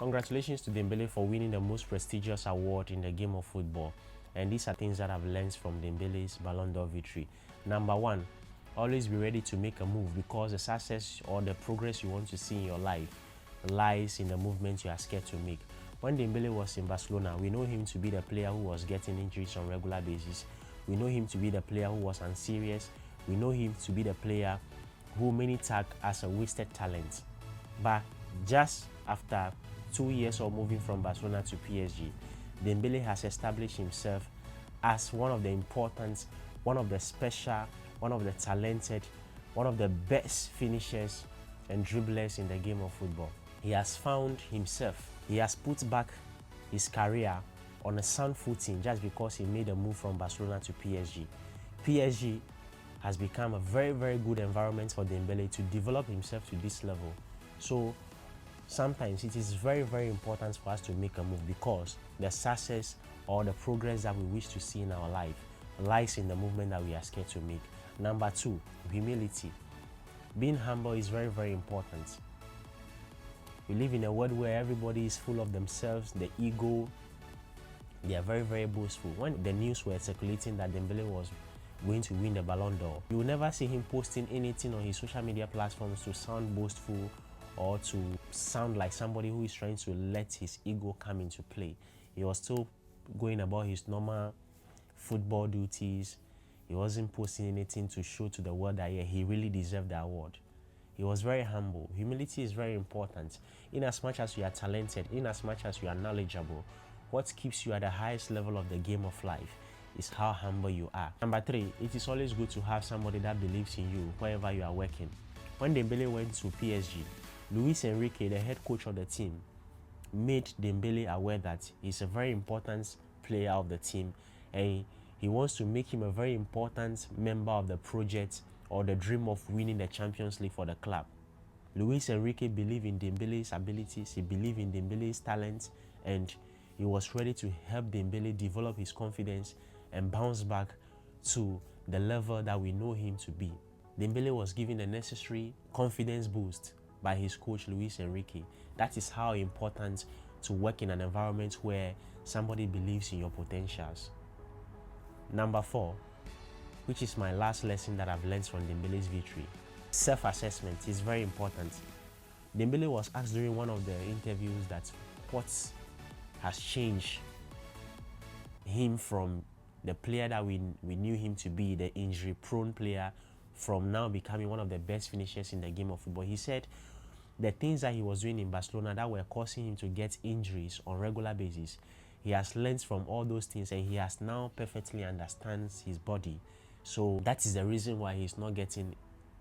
Congratulations to Dembele for winning the most prestigious award in the game of football. And these are things that I've learned from Dembele's Ballon d'Or victory. Number one, always be ready to make a move, because the success or the progress you want to see in your life lies in the movement you are scared to make. When Dembele was in Barcelona, we know him to be the player who was getting injuries on a regular basis. We know him to be the player who was unserious. We know him to be the player who many tag as a wasted talent. But just after 2 years of moving from Barcelona to PSG, Dembele has established himself as one of the important, one of the special, one of the talented, one of the best finishers and dribblers in the game of football. He has found himself. He has put back his career on a sound footing just because he made a move from Barcelona to PSG. PSG has become a very, very good environment for Dembele to develop himself to this level. So sometimes it is very, very important for us to make a move, because the success or the progress that we wish to see in our life lies in the movement that we are scared to make. Number two, humility. Being humble is very, very important. We live in a world where everybody is full of themselves, the ego. They are very, very boastful. When the news were circulating that Dembele was going to win the Ballon d'Or, you will never see him posting anything on his social media platforms to sound boastful or to sound like somebody who is trying to let his ego come into play. He was still going about his normal football duties. He wasn't posting anything to show to the world that he really deserved the award. He was very humble. Humility is very important. In as much as you are talented, in as much as you are knowledgeable, what keeps you at the highest level of the game of life is how humble you are. Number three, it is always good to have somebody that believes in you wherever you are working. When Dembele went to PSG, Luis Enrique, the head coach of the team, made Dembele aware that he's a very important player of the team, and he wants to make him a very important member of the project or the dream of winning the Champions League for the club. Luis Enrique believed in Dembele's abilities, he believed in Dembele's talent, and he was ready to help Dembele develop his confidence and bounce back to the level that we know him to be. Dembele was given the necessary confidence boost by his coach Luis Enrique. That is how important to work in an environment where somebody believes in your potentials. Number four, which is my last lesson that I've learned from Dembele's victory, self-assessment is very important. Dembele was asked during one of the interviews that what has changed him from the player that we knew him to be, the injury-prone player, from now becoming one of the best finishers in the game of football. He said the things that he was doing in Barcelona that were causing him to get injuries on a regular basis, he has learned from all those things, and he has now perfectly understands his body. So that is the reason why he's not getting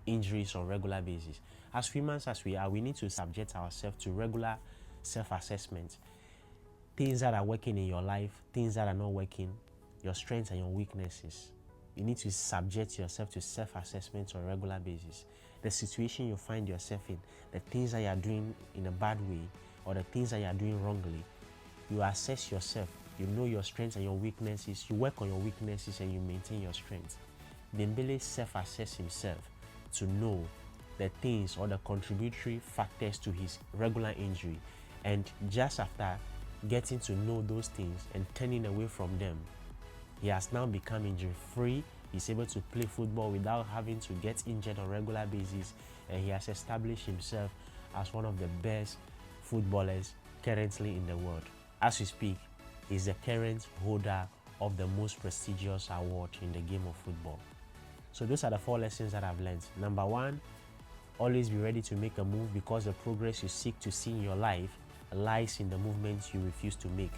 injuries on a regular basis. As humans as we are, we need to subject ourselves to regular self-assessment. Things that are working in your life, things that are not working, your strengths and your weaknesses. You need to subject yourself to self-assessment on a regular basis. The situation you find yourself in, the things that you are doing in a bad way, or the things that you are doing wrongly, you assess yourself. You know your strengths and your weaknesses. You work on your weaknesses and you maintain your strengths. Dembele self-assessed himself to know the things or the contributory factors to his regular injury. And just after getting to know those things and turning away from them, he has now become injury-free. He's able to play football without having to get injured on a regular basis, and he has established himself as one of the best footballers currently in the world. As we speak, he's the current holder of the most prestigious award in the game of football. So those are the four lessons that I've learned. Number one, always be ready to make a move, because the progress you seek to see in your life lies in the movements you refuse to make.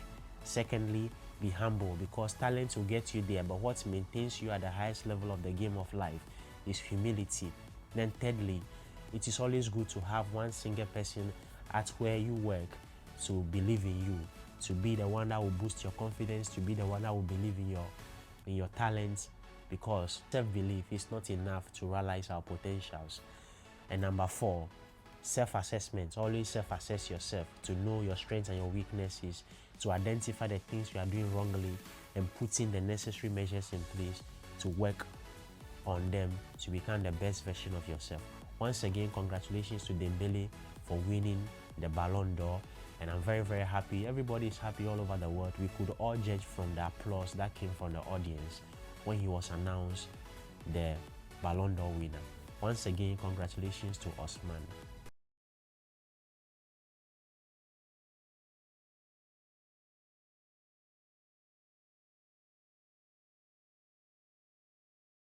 Secondly, be humble, because talent will get you there, but what maintains you at the highest level of the game of life is humility. Then thirdly, it is always good to have one single person at where you work to believe in you, to be the one that will boost your confidence, to be the one that will believe in your talents, because self-belief is not enough to realize our potentials. And number four, self-assessment. Always self-assess yourself to know your strengths and your weaknesses, to identify the things you are doing wrongly, and put in the necessary measures in place to work on them to become the best version of yourself. Once again, congratulations to Dembele for winning the Ballon d'Or, And I'm very, very happy. Everybody is happy all over the world. We could all judge from the applause that came from the audience when he was announced the Ballon d'Or winner. Once again, congratulations to Osman.